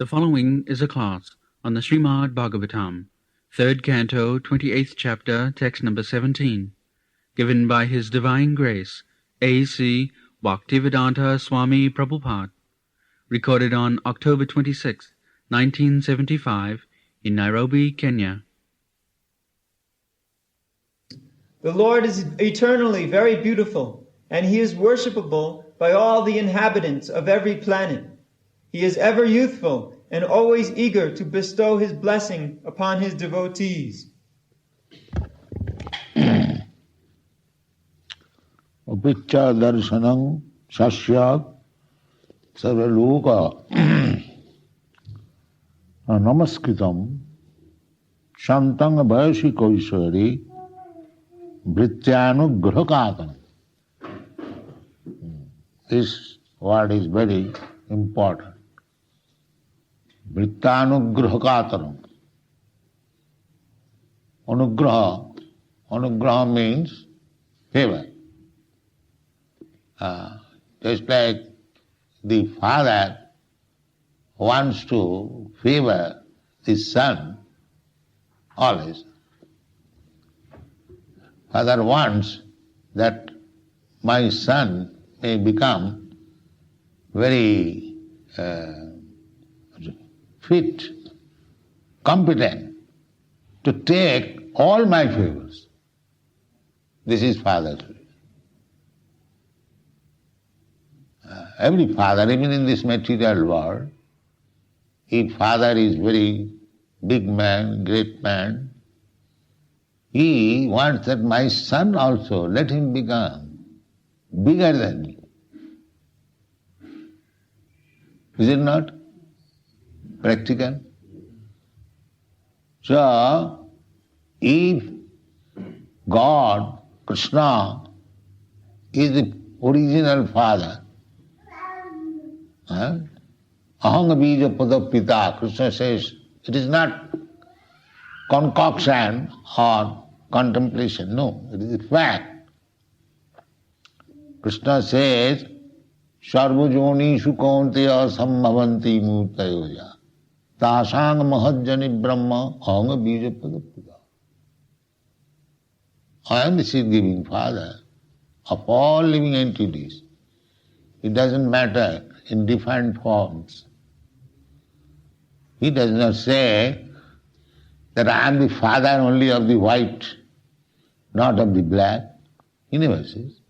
The following is a class on the Srimad Bhagavatam, 3rd Canto, 28th Chapter, Text number 17, given by His Divine Grace, A.C. Bhaktivedanta Swami Prabhupada, recorded on October 26, 1975, in Nairobi, Kenya. The Lord is eternally very beautiful, and He is worshipable by all the inhabitants of every planet. He is ever youthful and always eager to bestow His blessing upon His devotees. Upicca darshanam sasyat sarvaloka namaskritam shantang vayashikoiswari vrittyanugrahakatam. This word is very important. Vrittanugrahakatam. Anugraha means favor. Just like the father wants to favor his son always. Father wants that my son may become very fit, competent to take all my favors. This is father's way. Every father, even in this material world, if father is very big man, great man, he wants that my son also, let him become bigger than me. Is it not practical? So, if God, Krishna, is the original father, aham bija pada pita, Krishna says, it is not concoction or contemplation, no, it is a fact. Krishna says, sarvajonishu kaunteya sambhavanti murtayoja tasang mahajjani brahma ahanga bija pada pita. I am the seed-giving father of all living entities. It doesn't matter in different forms. He does not say that I am the father only of the white, not of the black. He never says.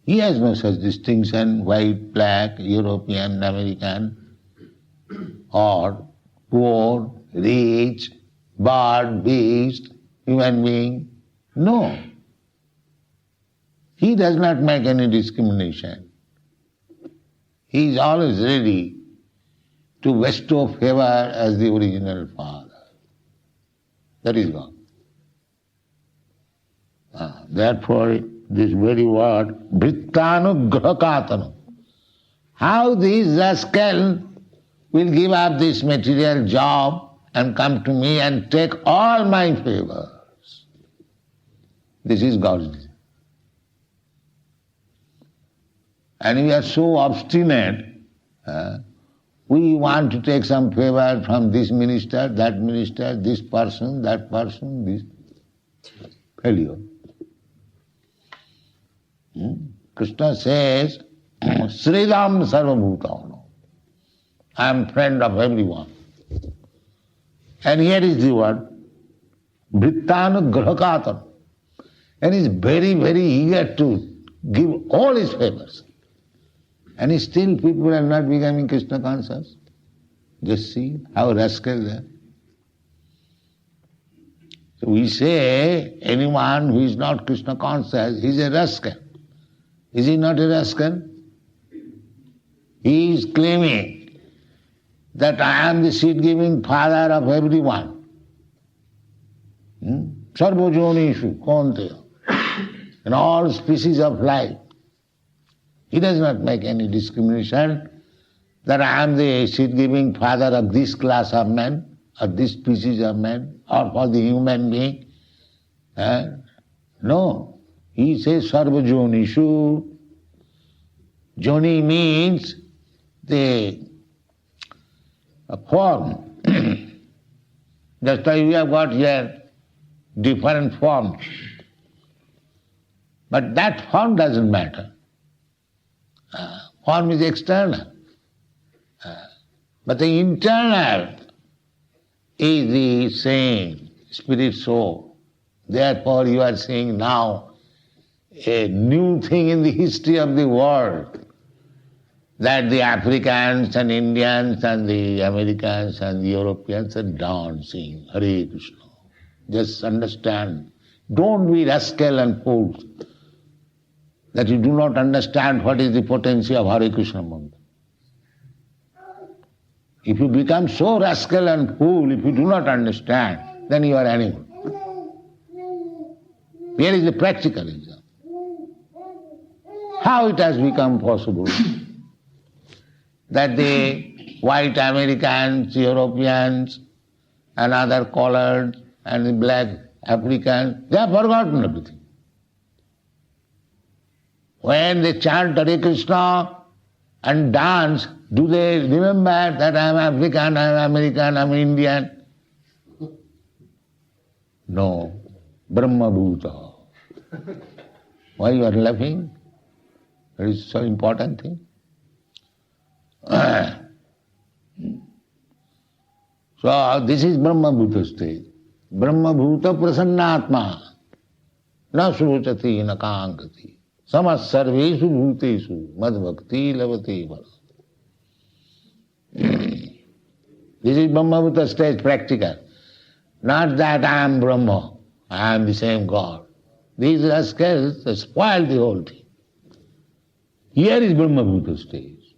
He has no such distinction, white, black, European, American, or poor, rich, bird, beast, human being. No. He does not make any discrimination. He is always ready to bestow favor as the original father. That is God. Therefore, this very word, vrittanugrahakatam. How this rascal will give up this material job and come to me and take all my favors? This is God's desire. And we are so obstinate, we want to take some favor from this minister, this person, that person, this failure. Krishna says, Srilam Sarvabhutana. I am friend of everyone. And here is the word, Vrittanugrahakatam. And he is very, very eager to give all his favors. And still people are not becoming Krishna conscious. Just see how rascal they are. So we say anyone who is not Krishna conscious, he is a rascal. Is he not a rascal? He is claiming that I am the seed-giving father of everyone. Sarvajonishu kaunteya. In all species of life. He does not make any discrimination that I am the seed-giving father of this class of men, or this species of men, or for the human being. No. He says sarvajonishu. Joni means the a form. Just like we have got here different forms. But that form doesn't matter. Form is external. But the internal is the same, spirit soul. Therefore you are seeing now a new thing in the history of the world, that the Africans and Indians and the Americans and the Europeans are dancing Hare Krishna. Just understand. Don't be rascal and fools that you do not understand what is the potency of Hare Krishna mantra. If you become so rascal and fool, if you do not understand, then you are animal. Here is the practical example. How it has become possible that the white Americans, Europeans, and other colored and the black Africans, they have forgotten everything. When they chant Hare Krishna and dance, do they remember that I am African, I am American, I am Indian? No. Brahma Bhuta. Why you are laughing? That is so important thing. So this is Brahma Bhuta stage. Brahma Bhuta Prasannatma. Na srochati na kankati. Samas sarveshu bhuteshu mad bhakti lavati bala. This is Brahma Bhuta stage practical. Not that I am Brahma, I am the same God. These rascals spoil the whole thing. Here is Brahma Bhuta stage.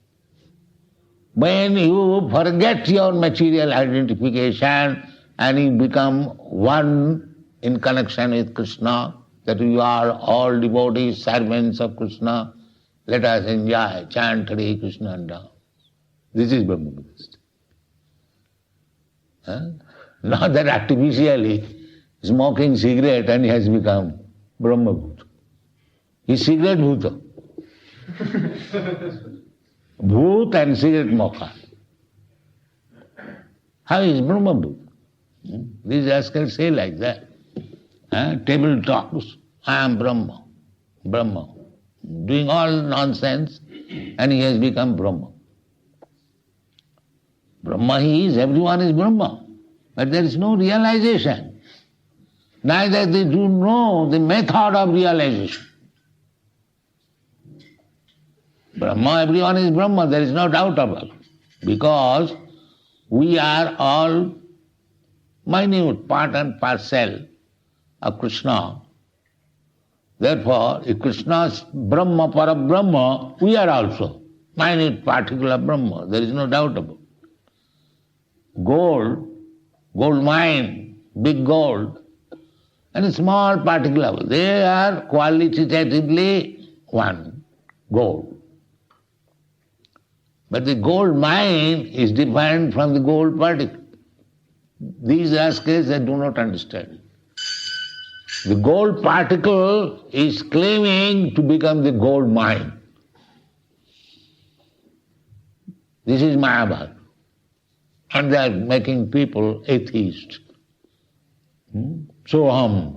When you forget your material identification and you become one in connection with Krishna, that you are all devotees, servants of Krishna, let us enjoy, chant Hare Krishna and dance. This is Brahma Bhuta stage. Not that artificially smoking cigarette and he has become Brahma Bhuta. He is cigarette Bhuta. Bhoot and cigarette mocha. How is Brahma Bhuta? These rascals say like that. Table talks, I am Brahma, Brahma. Doing all nonsense and he has become Brahma. Brahma he is, everyone is Brahma. But there is no realization. Neither they do know the method of realization. Brahma, everyone is Brahma, there is no doubt about it. Because we are all minute part and parcel of Krishna. Therefore, if Krishna is Brahma, Parabrahma, we are also minute particle of Brahma, there is no doubt about it. Gold mine, big gold, and a small particle of it, they are qualitatively one, gold. But the gold mine is different from the gold particle. These rascals they do not understand. The gold particle is claiming to become the gold mine. This is Mahabharata. And they are making people atheists. Soham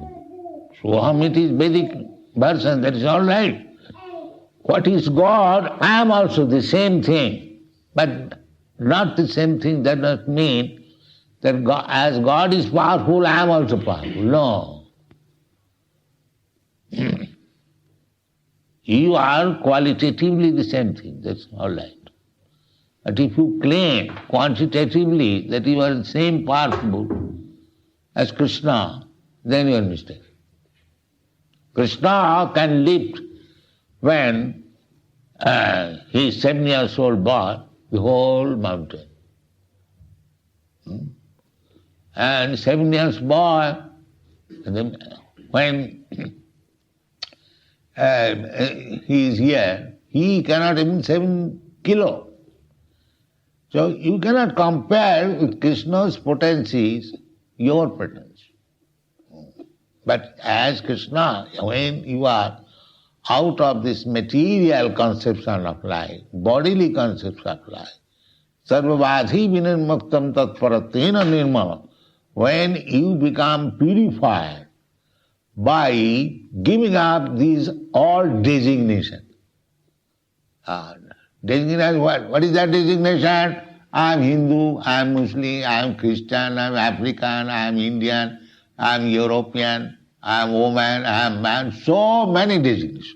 it is Vedic version, that is all right. What is God? I am also the same thing. But not the same thing does not mean that God, as God is powerful, I am also powerful. No. You are qualitatively the same thing, that's all right. But if you claim quantitatively that you are the same powerful as Krishna, then you are mistaken. Krishna can lift when he is 7 years old boy, the whole mountain. And 7 years boy, when he is here, he cannot even 7 kilo. So you cannot compare with Krishna's potencies your potency. But as Krishna, when you are out of this material conception of life, bodily conception of life, Sarvavadhi vinirmuktam tatparatena nirmala. When you become purified by giving up these all designation. Designation what? What is that designation? I am Hindu, I am Muslim, I am Christian, I am African, I am Indian, I am European, I am woman, I am man. So many designations.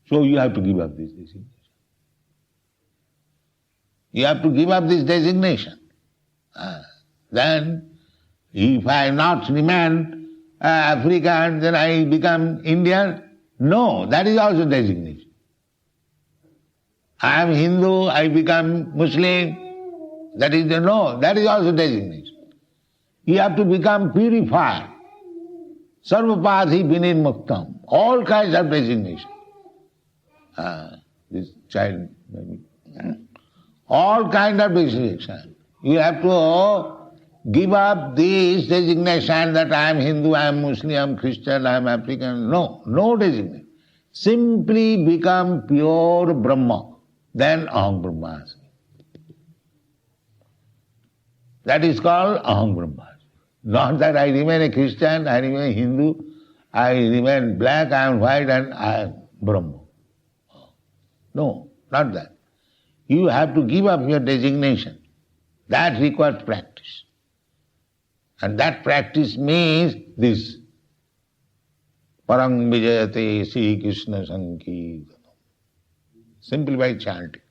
So you have to give up this designation. You have to give up this designation. Then, if I not remain African, then I become Indian? No, that is also designation. I am Hindu, I become Muslim, that is that is also designation. You have to become purified. Sarvapadhi vinirmuktam. All kinds of designation. This child, maybe. All kinds of designation. You have to give up this designation that I am Hindu, I am Muslim, I am Christian, I am African. No designation. Simply become pure Brahma. Then Aham Brahmasmi. That is called Aham Brahmasmi. Not that I remain a Christian, I remain a Hindu, I remain black, I am white and I am Brahma. No, not that. You have to give up your designation. That requires practice. And that practice means this. Parang vijayate Sri Krishna Sankirtanam. Simply by chanting.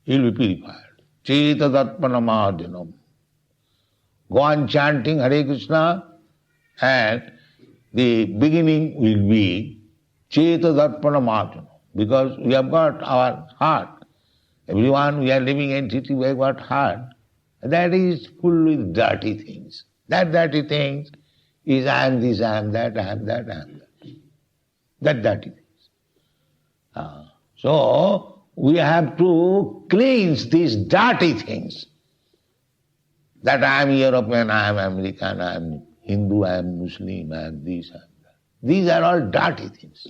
You will be purified. Cetadatpanamadyanam. Go on chanting Hare Krishna and the beginning will be Cetadatpanamadyanam. Because we have got our heart. Everyone, we are living entity, we have got heart. That is full with dirty things. That dirty things is I am this, I am that, I am that, I am that. That dirty things. So, we have to cleanse these dirty things. That I am European, I am American, I am Hindu, I am Muslim, I am this, I am that. These are all dirty things.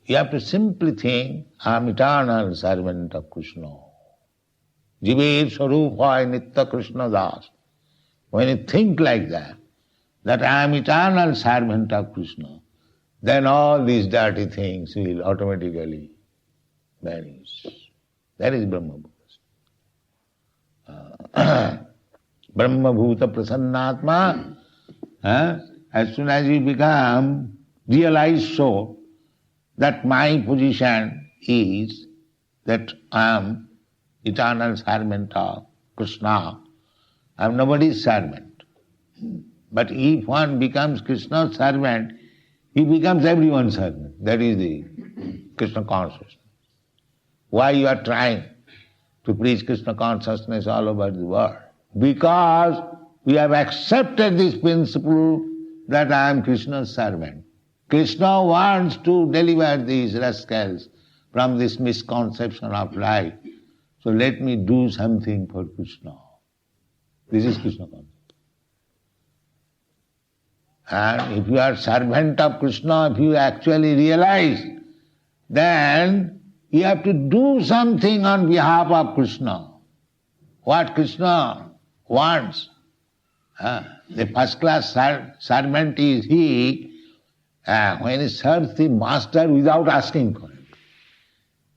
You have to simply think, I am eternal servant of Krishna. Jive Swarupaya Nitya Krishna Das. When you think like that I am eternal servant of Krishna, then all these dirty things will automatically vanish. That is Brahma Bhuta. Brahma Bhuta Prasannatma. As soon as you become realized so, that my position is that I am eternal servant of Krishna. I am nobody's servant. But if one becomes Krishna's servant, he becomes everyone's servant. That is the Krishna Consciousness. Why you are trying to preach Krishna Consciousness all over the world? Because we have accepted this principle that I am Krishna's servant. Krishna wants to deliver these rascals from this misconception of life. So let me do something for Krishna. This is Krishna consciousness. And if you are servant of Krishna, if you actually realize, then you have to do something on behalf of Krishna. What Krishna wants. The first class servant is he when he serves the master without asking for it.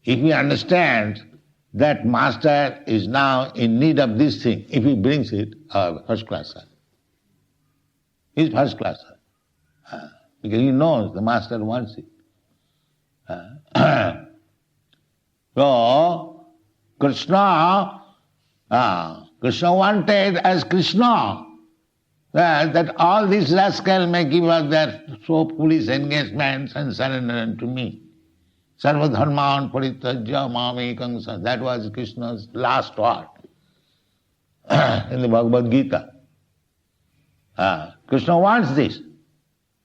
If he understands that master is now in need of this thing, if he brings it, first class servant. He is first class servant. Because he knows the master wants it. So, Krishna wanted as Krishna that all these rascals may give up their so foolish engagements and surrender unto me. Sarva dharman parityajya mamekam sa. That was Krishna's last word in the Bhagavad Gita. Krishna wants this,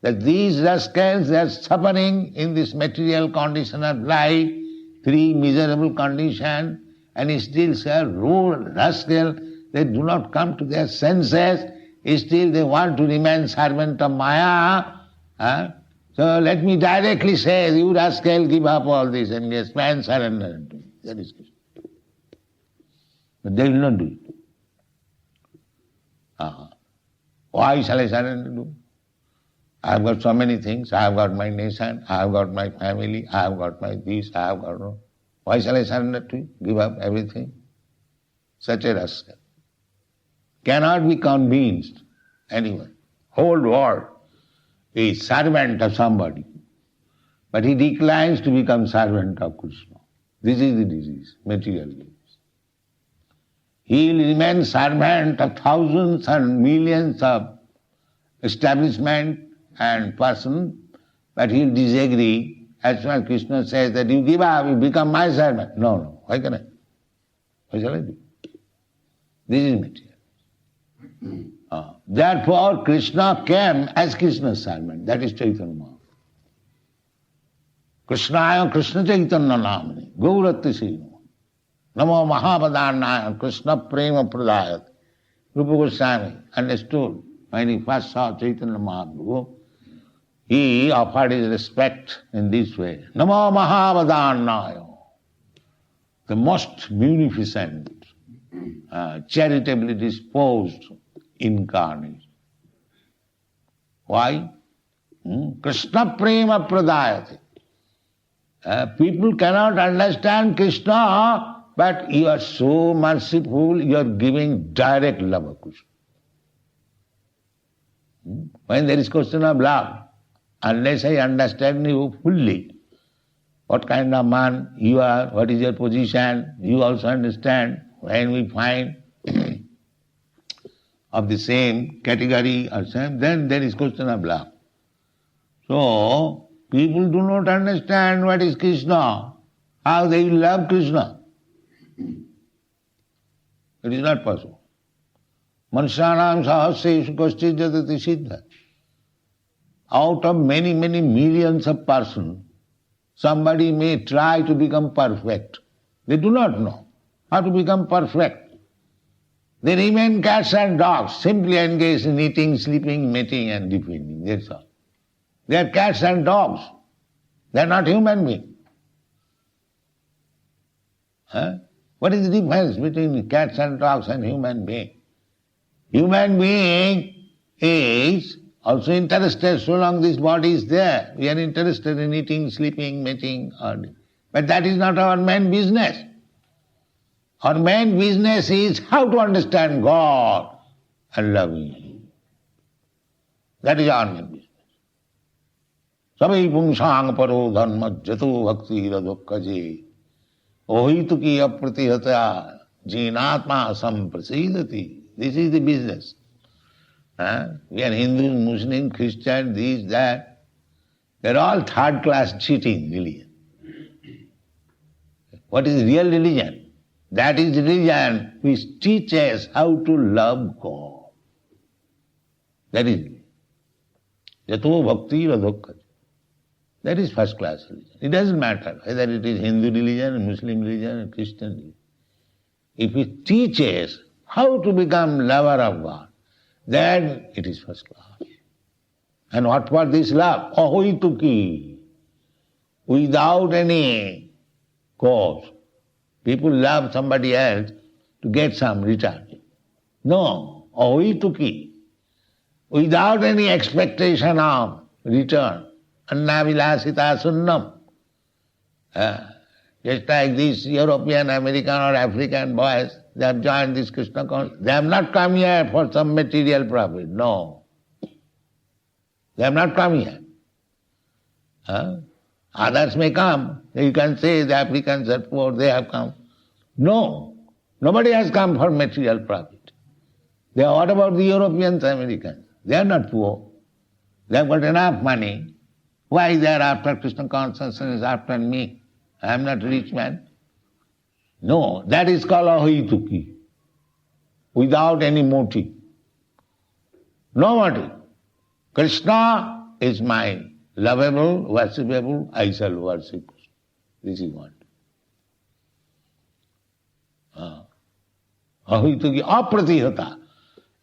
that these rascals, they are suffering in this material condition of life, three miserable conditions, and he still say, rude rascal, they do not come to their senses, still they want to remain servant of Maya. So let me directly say, you rascal, give up all this engagement, surrender to me. that is Krishna. But they will not do it. Why shall I surrender to? I have got so many things. I have got my nation, I have got my family, I have got my this, I have got no. Why shall I surrender to you? Give up everything? Such a rascal cannot be convinced anyway. Whole world is servant of somebody, but he declines to become servant of Krishna. This is the disease, material disease. He will remain servant of thousands and millions of establishment and person, but he will disagree as soon as Krishna says that you give up, you become my servant. No, why can I? Why shall I do? This is material. Therefore, Krishna came as Krishna's servant. That is Chaitanya Mahaprabhu. Krishnaya Krishna Chaitanya Namani Gaurati Sino Namo Mahapadarnaya Krishna Prema Pradayat. Rupa Goswami understood when he first saw Chaitanya Mahaprabhu, he offered his respect in this way. Namo Mahapadarnaya, the most munificent, charitably disposed incarnation. Why? Krishna Prema Pradayate. People cannot understand Krishna, but you are so merciful, you are giving direct love of Krishna. When there is question of love, unless I understand you fully, what kind of man you are, what is your position, you also understand. When we find of the same category or same, then there is question of love. So, people do not understand what is Krishna, how they will love Krishna. It is not possible. Manusyanam sahasreshu kaschid jatati siddha. Out of many, many millions of persons, somebody may try to become perfect. They do not know how to become perfect. They remain cats and dogs, simply engaged in eating, sleeping, mating and defending. That's all. They are cats and dogs. They are not human beings. What is the difference between cats and dogs and human being? Human being is also interested so long this body is there. We are interested in eating, sleeping, mating, but that is not our main business. Our main business is how to understand God and love Him. That is our main business. Sabai pungsang paro dharma jato bhakti radokkaje ohituki apratihata jinatma samprasidati. This is the business. We are Hindus, Muslims, Christians, this, that. They are all third-class cheating religion. What is real religion? That is religion which teaches how to love God. That is religion. Jato bhakti radokkaje. That is first-class religion. It doesn't matter whether it is Hindu religion, Muslim religion, or Christian religion. If it teaches how to become lover of God, then it is first class. And what for this love? Ahoituki. Without any cause. People love somebody else to get some return. No, ahoituki. Without any expectation of return. Annavilasita sunnam. Just like these European, American or African boys, they have joined this Krishna Consciousness. They have not come here for some material profit. No. They have not come here. Others may come. You can say the Africans are poor, they have come. No. Nobody has come for material profit. What about the Europeans, Americans? They are not poor. They have got enough money. Why they are after Krishna Consciousness, after me? I am not a rich man. No, that is called ahoituki. Without any motive. No motive. Krishna is my lovable, worshipable, I shall worship. This is what. Ahoituki apratihata.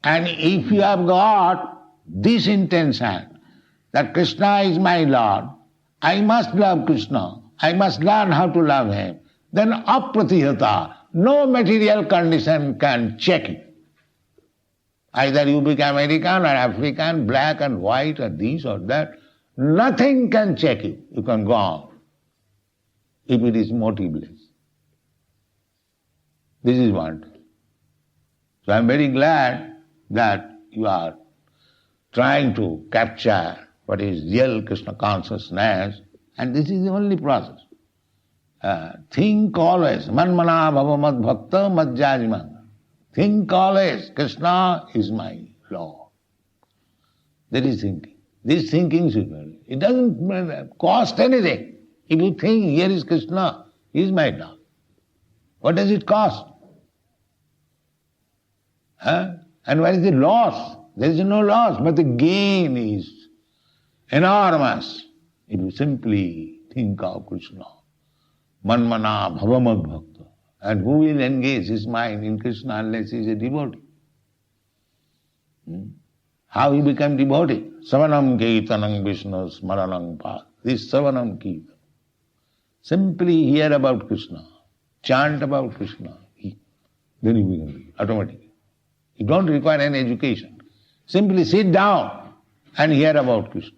And if you have got this intention, that Krishna is my Lord, I must love Krishna, I must learn how to love Him, then apratihata, no material condition can check it. Either you become American or African, black and white or this or that, nothing can check you. You can go on if it is motiveless. This is one. So I am very glad that you are trying to capture what is real Krishna consciousness, and this is the only process. Think always, manmana bhavamad bhakta madjajman. Think always, Krishna is my Lord. That is thinking. This thinking should, it doesn't cost anything. If you think here is Krishna, he is my Lord. What does it cost? And what is the loss? There is no loss, but the gain is enormous if you simply think of Krishna. Manmana bhavamad bhakta. And who will engage his mind in Krishna unless he is a devotee? How he become devotee? Savanam kirtanam Vishnu smaranam pa. This savanam kirtan. Simply hear about Krishna, chant about Krishna, then you become automatically. You don't require any education. Simply sit down and hear about Krishna.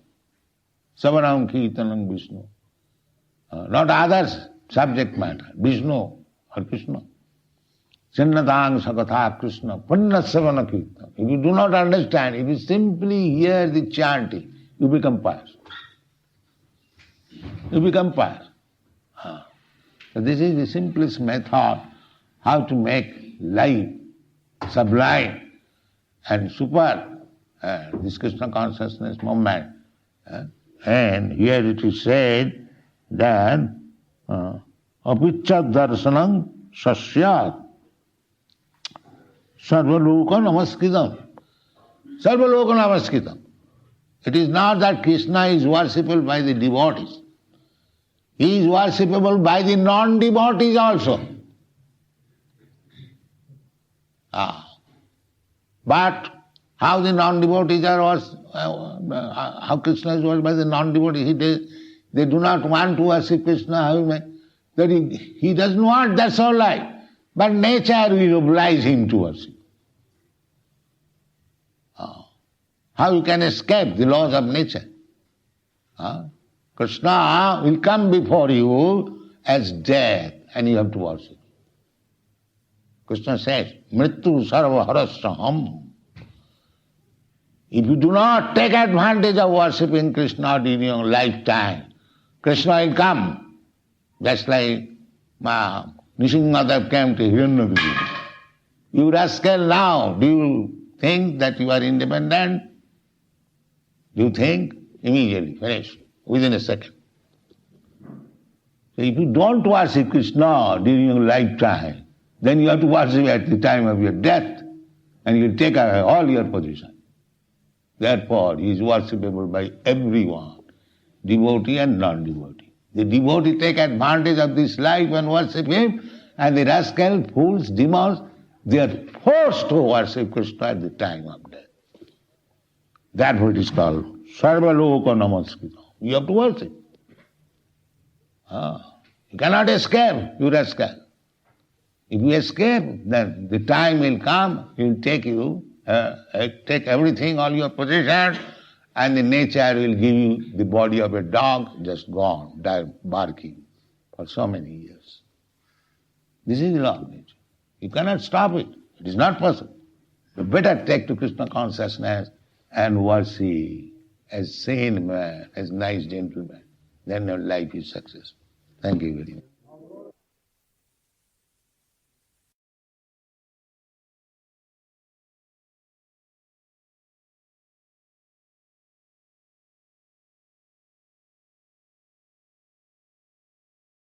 Savanam kirtanam Vishnu. Not others, subject matter. Vishnu or Krishna. Chinnatang sakatha Krishna. Punnasavana kirtan. If you do not understand, if you simply hear the chanting, you become pious. You become pious. So this is the simplest method how to make life sublime and superb, this Krishna consciousness movement. And here it is said that apicca darshanam sasyat sarvaloka namaskritam. Sarvaloka namaskritam. It is not that Krishna is worshipable by the devotees. He is worshipable by the non-devotees also. But how the non-devotees are how Krishna is worshipped by the non-devotees, they do not want to worship Krishna. That he doesn't want, that's all right. But nature will oblige him to worship. How you can escape the laws of nature? Krishna will come before you as death and you have to worship. Krishna says, Mrityu sarva harasaham. If you do not take advantage of worshipping Krishna during your lifetime, Krishna will come. Just like Nishingadev came to Hiranyagriva. You rascal now, do you think that you are independent? Do you think? Immediately, finish, within a second. So if you don't worship Krishna during your lifetime, then you have to worship at the time of your death, and you will take away all your position. Therefore, he is worshipable by everyone, devotee and non-devotee. The devotee take advantage of this life and worship him, and the rascal, fools, demons, they are forced to worship Krishna at the time of death. Therefore it is called Sarvaloka Namaskritam. You have to worship. You cannot escape, you rascal. If you escape, then the time will come, he will take you, take everything, all your possessions, and the nature will give you the body of a dog, just gone, barking for so many years. This is the law of nature. You cannot stop it. It is not possible. You better take to Krishna consciousness and worship as sane man, as nice gentleman. Then your life is successful. Thank you very much.